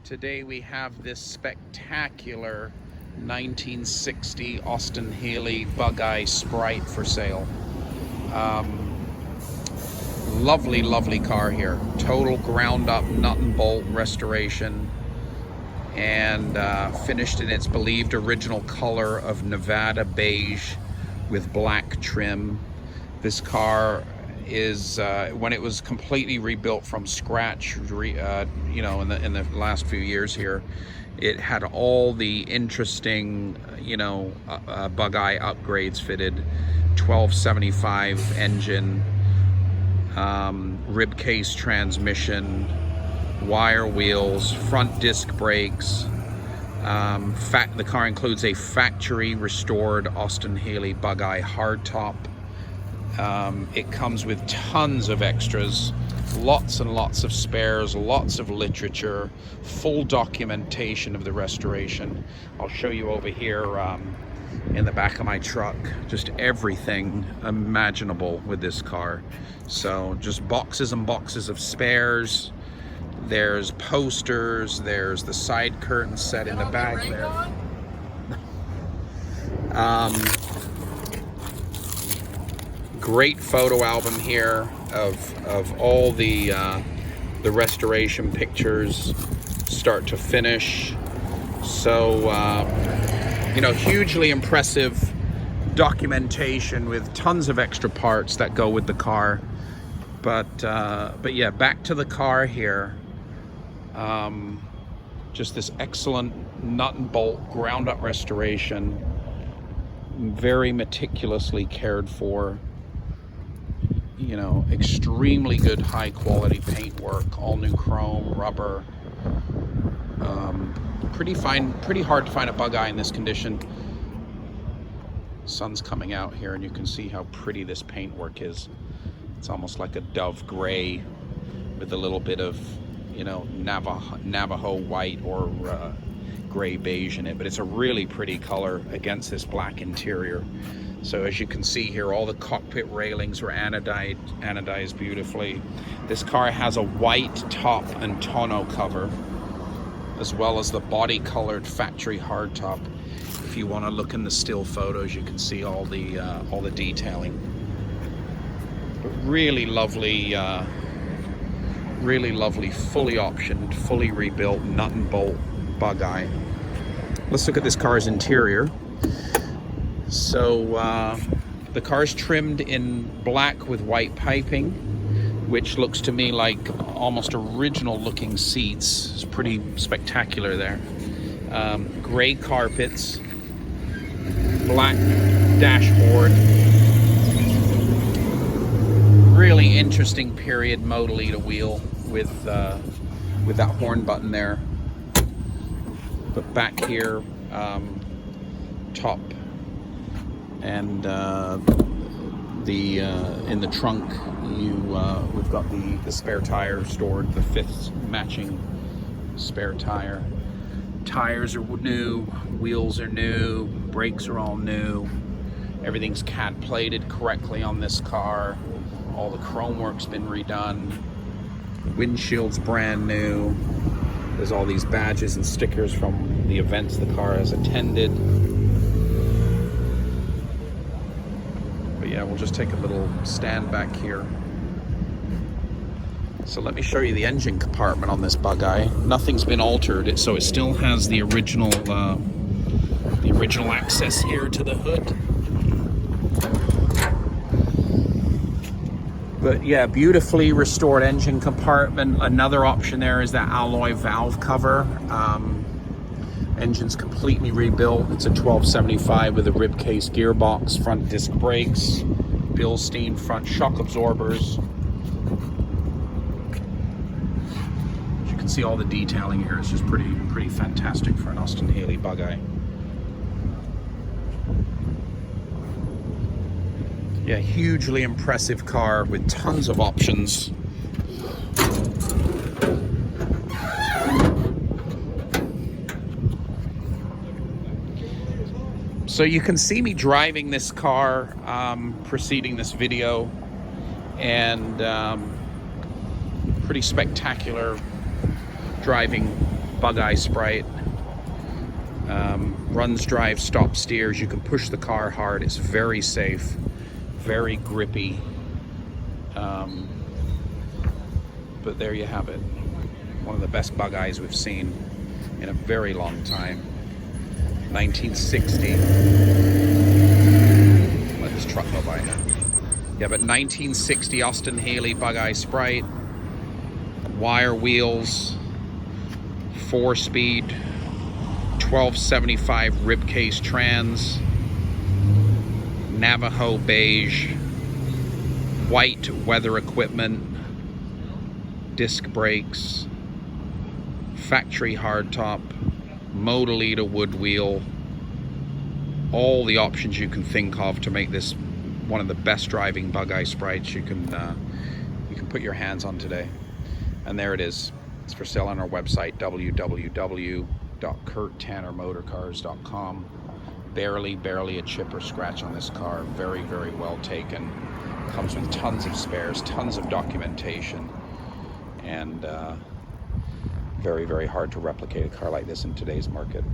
Today we have this spectacular 1960 Austin Healey Bugeye Sprite for sale. Lovely, lovely car here. Total ground up nut and bolt restoration, and finished in its believed original color of Nevada beige with black trim. This car is when it was completely rebuilt from scratch, you know, in the last few years here, it had all the interesting, you know, Bugeye upgrades fitted. 1275 engine, rib case transmission, wire wheels, front disc brakes. The car includes a factory restored Austin Healey Bugeye hardtop. It comes with tons of extras, lots and lots of spares, lots of literature, full documentation of the restoration. I'll show you over here in the back of my truck, just everything imaginable with this car. So just boxes and boxes of spares. There's posters, there's the side curtain set in the back there. Great photo album here of all the restoration pictures, start to finish. So you know, hugely impressive documentation with tons of extra parts that go with the car. But yeah, back to the car here. Just this excellent nut and bolt ground up restoration, very meticulously cared for. You know, extremely good high quality paint work, all new chrome, rubber. Pretty hard to find a Bugeye in this condition. Sun's coming out here and you can see how pretty this paint work is. It's almost like a dove gray with a little bit of, you know, Navajo white or gray beige in it, but it's a really pretty color against this black interior. So as you can see here, all the cockpit railings were anodized beautifully. This car has a white top and tonneau cover, as well as the body colored factory hardtop. If you want to look in the still photos, you can see all the detailing. But really lovely, fully optioned, fully rebuilt nut and bolt Bugeye. Let's look at this car's interior. So the car's trimmed in black with white piping, which looks to me like almost original looking seats. It's pretty spectacular there. Gray carpets, black dashboard. Really interesting period Modellita wheel with that horn button there. But back here, top and in the trunk, we've got the spare tire stored, the fifth matching spare tire. Tires are new, wheels are new, brakes are all new. Everything's CAD plated correctly on this car. All the chrome work's been redone. Windshield's brand new. There's all these badges and stickers from the events the car has attended. But yeah, we'll just take a little stand back here. So let me show you the engine compartment on this Bugeye. Nothing's been altered, so it still has the original access here to the hood. But yeah, beautifully restored engine compartment. Another option there is that alloy valve cover. Engine's completely rebuilt. It's a 1275 with a rib case gearbox, front disc brakes, Bilstein front shock absorbers. As you can see, all the detailing here is just pretty fantastic for an Austin Healey Bugeye. Yeah, hugely impressive car with tons of options. So you can see me driving this car preceding this video, and pretty spectacular driving Bugeye Sprite. Runs, drives, stop, steers. You can push the car hard. It's very safe, very grippy. But there you have it. One of the best Bugeyes we've seen in a very long time. 1960. Let this truck go by. Yeah, but 1960 Austin Healey Bugeye Sprite. Wire wheels. 4-speed. 1275 ribcase trans. Navajo beige. White weather equipment. Disc brakes. Factory hardtop. Modalita wood wheel. All the options you can think of to make this one of the best driving Bugeye Sprites you can put your hands on today. And there it is. It's for sale on our website, www.kurttannermotorcars.com. Barely a chip or scratch on this car. Very well taken. Comes with tons of spares, tons of documentation, and very hard to replicate a car like this in today's market.